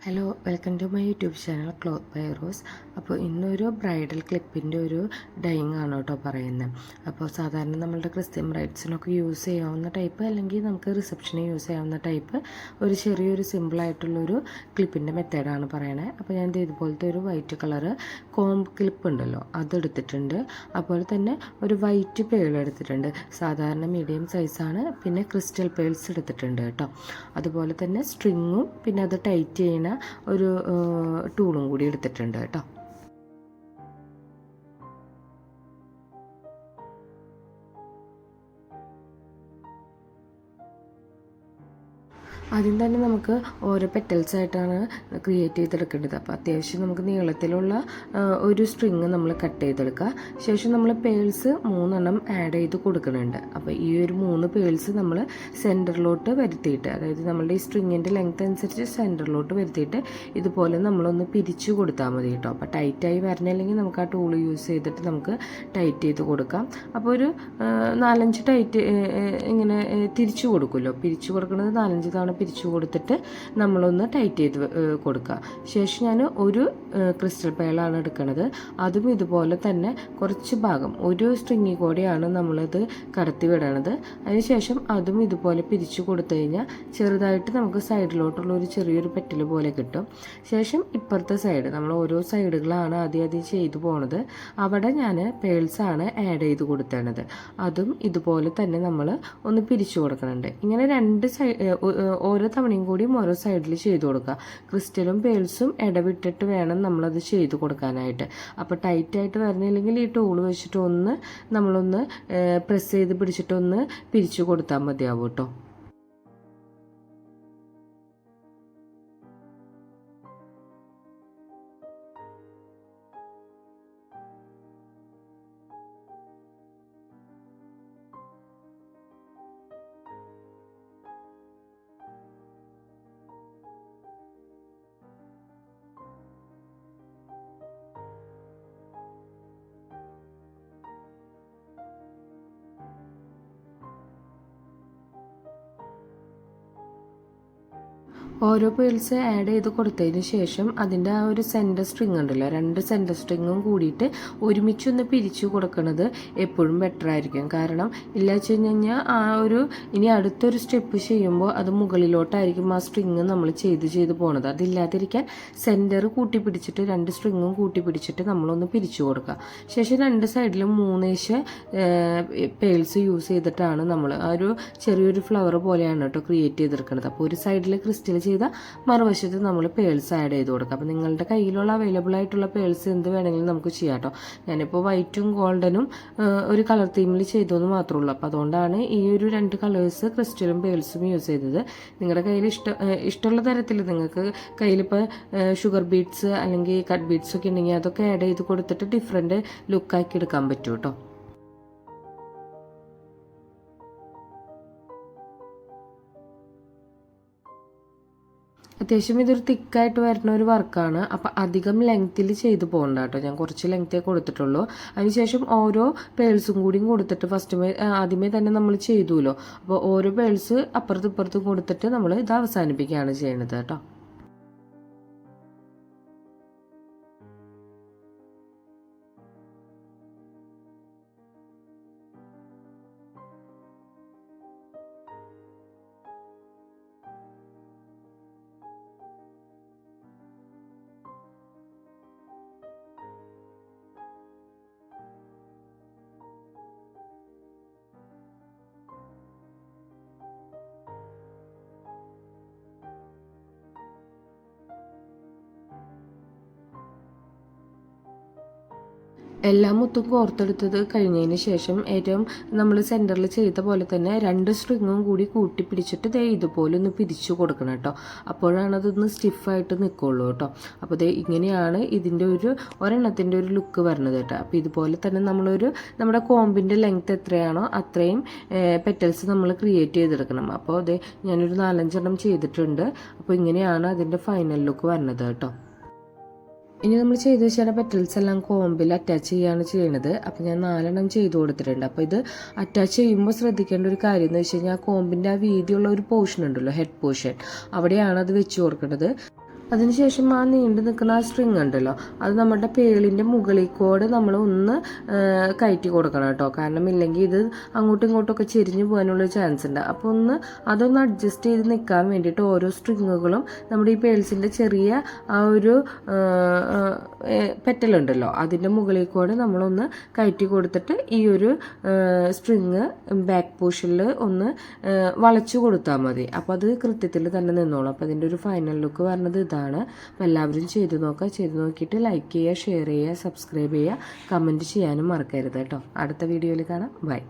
Hello, welcome to my YouTube channel cloth by Rose. അപ്പോൾ ഇന്നൊരു bridal ക്ലിപ്പിൻ്റെ ഒരു dying ആണ് കേട്ടോ പറയുന്നത്. അപ്പോൾ സാധാരണ നമ്മളുടെ ക്രിസ്ത്യൻ ബ്രൈഡ്സിനൊക്കെ യൂസ് ചെയ്യാവുന്ന ടൈപ്പ്, അല്ലെങ്കിൽ നമുക്ക് റിസപ്ഷന് യൂസ് ചെയ്യാവുന്ന ടൈപ്പ് ഒരു ചെറിയൊരു സിമ്പിളായിട്ടുള്ളൊരു ക്ലിപ്പിൻ്റെ മെത്തേഡാണ് പറയണത്. അപ്പോൾ ഞാൻ ഇതുപോലത്തെ ഒരു വൈറ്റ് കളറ് കോംബ് ക്ലിപ്പ് ഉണ്ടല്ലോ, അതെടുത്തിട്ടുണ്ട്. അതുപോലെ തന്നെ ഒരു വൈറ്റ് പേൾ എടുത്തിട്ടുണ്ട്, സാധാരണ മീഡിയം സൈസാണ്. പിന്നെ ക്രിസ്റ്റൽ പേൾസ് എടുത്തിട്ടുണ്ട് കേട്ടോ. അതുപോലെ തന്നെ സ്ട്രിങ്ങും പിന്നെ അത് ടൈറ്റ് ചെയ്യുന്ന ഒരു ടൂളും കൂടി എടുത്തിട്ടുണ്ട് കേട്ടോ. ആദ്യം തന്നെ നമുക്ക് ഓരോ പെറ്റൽസ് ആയിട്ടാണ് ക്രിയേറ്റ് ചെയ്തെടുക്കേണ്ടത്. അപ്പോൾ അത്യാവശ്യം നമുക്ക് നീളത്തിലുള്ള ഒരു സ്ട്രിങ് നമ്മൾ കട്ട് ചെയ്തെടുക്കുക. ശേഷം നമ്മൾ പേൾസ് 3 ആഡ് ചെയ്ത് കൊടുക്കുന്നുണ്ട്. അപ്പോൾ ഈ ഒരു 3 പേൾസ് നമ്മൾ സെൻറ്ററിലോട്ട് വരുത്തിയിട്ട്, അതായത് നമ്മളുടെ ഈ സ്ട്രിങ്ങിൻ്റെ ലെങ്ത് അനുസരിച്ച് സെൻറ്ററിലോട്ട് വരുത്തിയിട്ട് ഇതുപോലെ നമ്മളൊന്ന് പിരിച്ചു കൊടുത്താൽ മതി കേട്ടോ. അപ്പോൾ ടൈറ്റായി വരണില്ലെങ്കിൽ നമുക്ക് ആ ടൂൾ യൂസ് ചെയ്തിട്ട് നമുക്ക് ടൈറ്റ് ചെയ്ത് കൊടുക്കാം. അപ്പോൾ ഒരു 4-5 ടൈറ്റ് ഇങ്ങനെ തിരിച്ചു കൊടുക്കുമല്ലോ, പിരിച്ചു കൊടുക്കുന്നത് 4-5 തവണ പിരിച്ചു കൊടുത്തിട്ട് നമ്മളൊന്ന് ടൈറ്റ് ചെയ്ത് കൊടുക്കുക. ശേഷം ഞാൻ ഒരു ക്രിസ്റ്റൽ പേളാണ് എടുക്കുന്നത്. അതും ഇതുപോലെ തന്നെ കുറച്ച് ഭാഗം ഒരു സ്ട്രിങ്ങി കൂടെയാണ് നമ്മളത് കടത്തി വിടണത്. അതിനുശേഷം അതും ഇതുപോലെ പിരിച്ചു കൊടുത്തു കഴിഞ്ഞാൽ ചെറുതായിട്ട് നമുക്ക് സൈഡിലോട്ടുള്ള ഒരു ചെറിയൊരു പെറ്റൽ പോലെ കിട്ടും. ശേഷം ഇപ്പുറത്തെ സൈഡ് നമ്മൾ ഓരോ സൈഡുകളാണ് ആദ്യം ചെയ്തു പോണത്. അവിടെ ഞാൻ പേൾസാണ് ആഡ് ചെയ്ത് കൊടുത്തേണത്. അതും ഇതുപോലെ തന്നെ നമ്മൾ ഒന്ന് പിരിച്ചു കൊടുക്കുന്നുണ്ട്. ഇങ്ങനെ 2 സൈഡ് ഓരോ തവണയും കൂടിയും ഓരോ സൈഡിൽ ചെയ്ത് കൊടുക്കുക. ക്രിസ്റ്റലും പേൾസും ഇടവിട്ടിട്ട് വേണം നമ്മളത് ചെയ്ത് കൊടുക്കാനായിട്ട്. അപ്പോൾ ടൈറ്റായിട്ട് വരുന്നില്ലെങ്കിൽ ഈ ടൂൾ വെച്ചിട്ട് നമ്മളൊന്ന് പ്രസ് ചെയ്ത് പിടിച്ചിട്ടൊന്ന് പിരിച്ചു കൊടുത്താൽ മതിയാവും കേട്ടോ. ഓരോ പേൾസ് ആഡ് ചെയ്ത് കൊടുത്തതിന് ശേഷം അതിൻ്റെ ആ ഒരു സെൻറ്റർ സ്ട്രിങ് ഉണ്ടല്ലോ, 2 സെൻറ്റർ സ്ട്രിങ്ങും കൂടിയിട്ട് ഒരുമിച്ചൊന്ന് പിരിച്ചു കൊടുക്കുന്നത് എപ്പോഴും ബെറ്റർ ആയിരിക്കും. കാരണം ഇല്ല വെച്ച് കഴിഞ്ഞാൽ ആ ഒരു ഇനി അടുത്തൊരു സ്റ്റെപ്പ് ചെയ്യുമ്പോൾ അത് മുകളിലോട്ടായിരിക്കും ആ സ്ട്രിങ് നമ്മൾ ചെയ്ത് പോണത്. അതില്ലാതിരിക്കാൻ സെൻറ്റർ കൂട്ടി പിടിച്ചിട്ട് 2 സ്ട്രിങ്ങും കൂട്ടി പിടിച്ചിട്ട് നമ്മളൊന്ന് പിരിച്ചു കൊടുക്കുക. ശേഷം 2 സൈഡിലും 3 പേൾസ് യൂസ് ചെയ്തിട്ടാണ് നമ്മൾ ആ ഒരു ചെറിയൊരു ഫ്ലവർ പോലെയാണ് കേട്ടോ ക്രിയേറ്റ് ചെയ്തെടുക്കുന്നത്. അപ്പോൾ ഒരു സൈഡിൽ ക്രിസ്റ്റൽ ചെയ്ത മറുവശത്ത് നമ്മൾ പേൾസ് ആഡ് ചെയ്ത് കൊടുക്കുക. അപ്പോൾ നിങ്ങളുടെ കയ്യിലുള്ള അവൈലബിൾ ആയിട്ടുള്ള പേൾസ് എന്ത് വേണമെങ്കിലും നമുക്ക് ചെയ്യാം കേട്ടോ. ഞാനിപ്പോൾ വൈറ്റും ഗോൾഡനും ഒരു കളർ തീമിൽ ചെയ്തതെന്ന് മാത്രമേ ഉള്ളൂ. അപ്പോൾ അതുകൊണ്ടാണ് ഈ ഒരു 2 കളേഴ്സ് ക്രിസ്റ്റലും പേൾസും യൂസ് ചെയ്തത്. നിങ്ങളുടെ കയ്യിൽ ഇഷ്ടമുള്ള തരത്തിൽ നിങ്ങൾക്ക് കയ്യിലിപ്പോൾ ഷുഗർ ബീഡ്സ് അല്ലെങ്കിൽ കട്ട് ബീഡ്സ് ഒക്കെ ഉണ്ടെങ്കിൽ അതൊക്കെ ആഡ് ചെയ്ത് കൊടുത്തിട്ട് ഡിഫറെൻറ്റ് ലുക്കാക്കി എടുക്കാൻ പറ്റും കേട്ടോ. അത്യാവശ്യം ഇതൊരു തിക്കായിട്ട് വരുന്ന ഒരു വർക്കാണ്. അപ്പം അധികം ലെങ്ത്തിൽ ചെയ്ത് പോകണ്ട കേട്ടോ. ഞാൻ കുറച്ച് ലെങ്ത്തേ കൊടുത്തിട്ടുള്ളൂ. അതിനുശേഷം ഓരോ പേൾസും കൂടിയും കൊടുത്തിട്ട് ആദ്യമേ തന്നെ നമ്മൾ ചെയ്തുല്ലോ. അപ്പോൾ ഓരോ പേൾസ് അപ്പുറത്തും ഇപ്പുറത്തും കൊടുത്തിട്ട് നമ്മൾ ഇത് അവസാനിപ്പിക്കുകയാണ് ചെയ്യുന്നത് കേട്ടോ. എല്ലാം മുത്തും കോർത്തെടുത്തത് കഴിഞ്ഞതിന് ശേഷം ഏറ്റവും നമ്മൾ സെൻറ്ററിൽ ചെയ്ത പോലെ തന്നെ 2 സ്ട്രിങ്ങും കൂടി കൂട്ടി പിടിച്ചിട്ട് ഇതുപോലെ ഒന്ന് പിരിച്ചു കൊടുക്കണം കേട്ടോ. അപ്പോഴാണ് അതൊന്ന് സ്റ്റിഫായിട്ട് നിൽക്കുള്ളൂ കേട്ടോ. അപ്പോൾ ഇങ്ങനെയാണ് ഇതിൻ്റെ ഒരെണ്ണത്തിൻ്റെ ഒരു ലുക്ക് വരുന്നത് കേട്ടോ. അപ്പോൾ ഇതുപോലെ തന്നെ നമ്മുടെ കോമ്പിൻ്റെ ലെങ്ത് എത്രയാണോ അത്രയും പെറ്റൽസ് നമ്മൾ ക്രിയേറ്റ് ചെയ്തെടുക്കണം. അപ്പോൾ ഞാനൊരു 4-5 ചെയ്തിട്ടുണ്ട്. അപ്പോൾ ഇങ്ങനെയാണ് അതിൻ്റെ ഫൈനൽ ലുക്ക് വരുന്നത് കേട്ടോ. ഇനി നമ്മൾ ചെയ്ത് വെച്ചാൽ പെറ്റൽസ് എല്ലാം കോമ്പിൽ അറ്റാച്ച് ചെയ്യുകയാണ് ചെയ്യുന്നത്. അപ്പോൾ ഞാൻ 4 ചെയ്ത് കൊടുത്തിട്ടുണ്ട്. അപ്പോൾ ഇത് അറ്റാച്ച് ചെയ്യുമ്പോൾ ശ്രദ്ധിക്കേണ്ട ഒരു കാര്യം എന്ന് വെച്ച് കഴിഞ്ഞാൽ കോമ്പിൻ്റെ ആ വീതിയുള്ള ഒരു പോർഷൻ ഉണ്ടല്ലോ, ഹെഡ് പോർഷൻ, അവിടെയാണ് അത് വെച്ച് കൊടുക്കേണ്ടത്. അതിനുശേഷം ആ നീണ്ടു നിൽക്കുന്ന ആ സ്ട്രിങ് ഉണ്ടല്ലോ, അത് നമ്മുടെ പേളിൻ്റെ മുകളിൽ കൂടെ നമ്മൾ ഒന്ന് കയറ്റി കൊടുക്കണം കേട്ടോ. കാരണം ഇല്ലെങ്കിൽ ഇത് അങ്ങോട്ടും ഇങ്ങോട്ടും ഒക്കെ ചെരിഞ്ഞു പോകാനുള്ള ചാൻസ് ഉണ്ട്. അപ്പോൾ അതൊന്ന് അഡ്ജസ്റ്റ് ചെയ്ത് നിൽക്കാൻ വേണ്ടിയിട്ട് ഓരോ സ്ട്രിങ്ങുകളും നമ്മുടെ ഈ പേൾസിൻ്റെ ചെറിയ ആ ഒരു പെറ്റലുണ്ടല്ലോ അതിൻ്റെ മുകളിൽ കൂടെ നമ്മളൊന്ന് കയറ്റി കൊടുത്തിട്ട് ഈ ഒരു സ്ട്രിങ് ബാക്ക് പോർഷനിൽ ഒന്ന് വളച്ചു കൊടുത്താൽ മതി. അപ്പോൾ അത് കൃത്യത്തിൽ തന്നെ നിന്നോളും. അപ്പോൾ അതിൻ്റെ ഒരു ഫൈനൽ ലുക്ക് പറഞ്ഞത് ഇതാണ്. അപ്പോൾ എല്ലാവരും ചെയ്ത് നോക്കിയിട്ട് ലൈക്ക് ചെയ്യുക, ഷെയർ ചെയ്യുക, സബ്സ്ക്രൈബ് ചെയ്യുക, കമൻറ്റ് ചെയ്യാനും മറക്കരുത് കേട്ടോ. അടുത്ത വീഡിയോയിൽ കാണാം. ബൈ.